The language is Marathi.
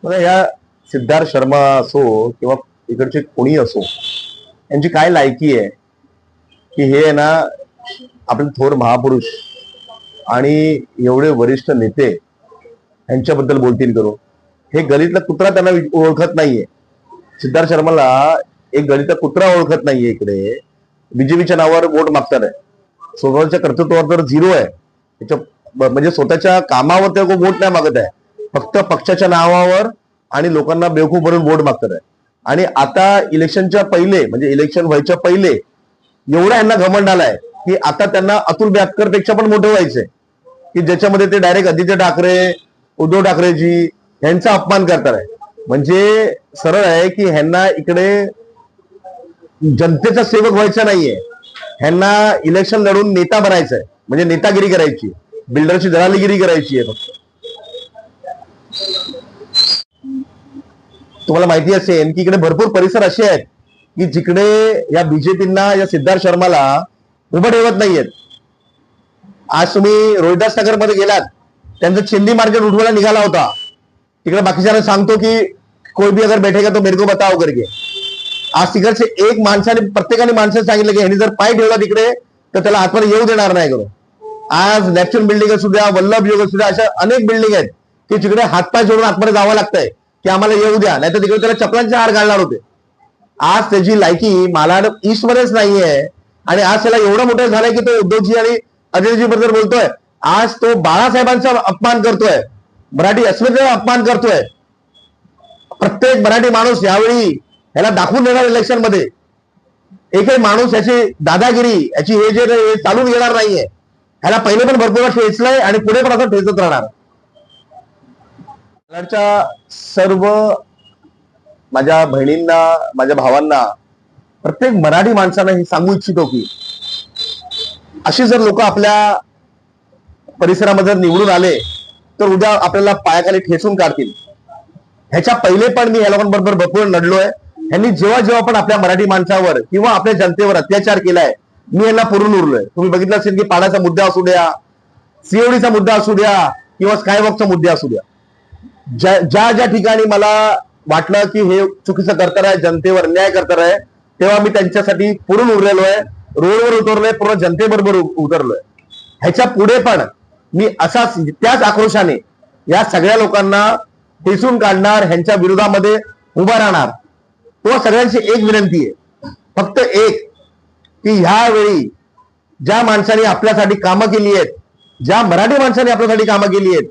बघा, या सिद्धार्थ शर्मा असो किंवा इकडचे कोणी असो, यांची काय लायकी आहे की हे ना आपले थोर महापुरुष आणि एवढे वरिष्ठ नेते यांच्याबद्दल बोलतील करू. हे गलीतला कुत्रा त्यांना ओळखत नाहीये. सिद्धार्थ शर्माला एक गलीतला कुत्रा ओळखत नाहीये. इकडे बीजेपीच्या नावावर वोट मागतात आहे. स्वतःच्या कर्तृत्वावर तर झिरो आहे. त्याच्या म्हणजे स्वतःच्या कामावर ते वोट नाही मागत आहे, फक्त पक्षाच्या नावावर आणि लोकांना बेवकूफ बनवून वोट मागतात आहे. आणि आता इलेक्शनच्या पहिले, म्हणजे इलेक्शन व्हायच्या पहिले एवढा यांना घमंड आलाय की आता त्यांना अतुल बेनकर पेक्षा पण मोठं व्हायचंय, की ज्याच्यामध्ये ते डायरेक्ट आदित्य ठाकरे, उद्धव ठाकरेजी यांचा अपमान करतात आहे. म्हणजे सरळ आहे की ह्यांना इकडे जनतेचा सेवक व्हायचा नाहीये, ह्यांना इलेक्शन लढून नेता बनायचंय. म्हणजे नेतागिरी करायची, बिल्डरची दलालीगिरी करायची आहे फक्त. तुम्हाला माहिती असेल की इकडे भरपूर परिसर असे आहेत की जिकडे या बीजेपींना, या सिद्धार्थ शर्माला उभं ठेवत नाहीयेत. आज तुम्ही रोहिदास नगर मध्ये गेलात, त्यांचं चिंदी मार्केट उठवायला निघाला होता. तिकडे बाकीच्यांना सांगतो की कोई भी अगर बैठेगा तो मेरे को बताओ करके. आज तिकडचे एक माणसाने, प्रत्येकाने माणसाने सांगितलं की ह्यांनी जर पाय ठेवला तिकडे तर त्याला आतमध्ये येऊ देणार नाही करून. आज नॅपच्यून बिल्डिंग असू द्या, वल्लभ योग असू द्या, अशा अनेक बिल्डिंग आहेत की जिकडे हातपाय जोडून आतमध्ये जावं लागतंय की आम्हाला येऊ द्या, नाही तर तिकडे त्याला चपलांचे हार घालणार होते. आज त्याची लायकी मालाड ईस्ट मध्येच नाहीये. आणि आज त्याला एवढं मोठं झालंय की तो उद्धवजी आणि अजयजी बद्दल बोलतोय. आज तो बाळासाहेबांचा अपमान करतोय, मराठी अस्मितेचा अपमान करतोय. प्रत्येक मराठी माणूस यावेळी याला दाखवून देणार इलेक्शन मध्ये. एकही माणूस याची दादागिरी, याची हे जे चालून घेणार नाहीये. ह्याला पहिले पण भरपूर ठेचलंय आणि पुढे पण असं ठेचत राहणार. सर्व माझ्या बहिणींना, माझ्या भावांना, प्रत्येक मराठी माणसांना हे सांगू इच्छितो की अशी जर लोक आपल्या परिसरामध्ये निवडून आले तर उद्या आपल्याला पायाखाली ठेचून काढतील. ह्याच्या पहिले पण मी ह्या लोकांबरोबर भरपूर लढलोय. ह्यांनी जेव्हा जेव्हा पण आपल्या मराठी माणसावर किंवा आपल्या जनतेवर अत्याचार केलाय, मी यांना पुरून उरलोय. तुम्ही बघितलं असेल की पाण्याचा मुद्दा असू द्या, सीओडीचा मुद्दा असू द्या किंवा स्कायवॉकचा मुद्दा असू द्या, ज्या ज्या ठिकाणी मला वाटलं की हे चुकीचं करणार आहे, जनतेवर अन्याय करणार आहे, तेव्हा मी त्यांच्यासाठी पुरून उरलेलो आहे. रोडवर उतरलोय, पूर्ण जनतेबरोबर उतरलोय. ह्याच्या पुढे पण मी असाच, त्याच आक्रोशाने या सगळ्या लोकांना ठेचून काढणार, ह्यांच्या विरोधामध्ये उभा राहणार. तो सगळ्यांची एक विनंती आहे, फक्त एक, की ह्यावेळी ज्या माणसाने आपल्यासाठी कामं केली आहेत, ज्या मराठी माणसाने आपल्यासाठी कामं केली आहेत,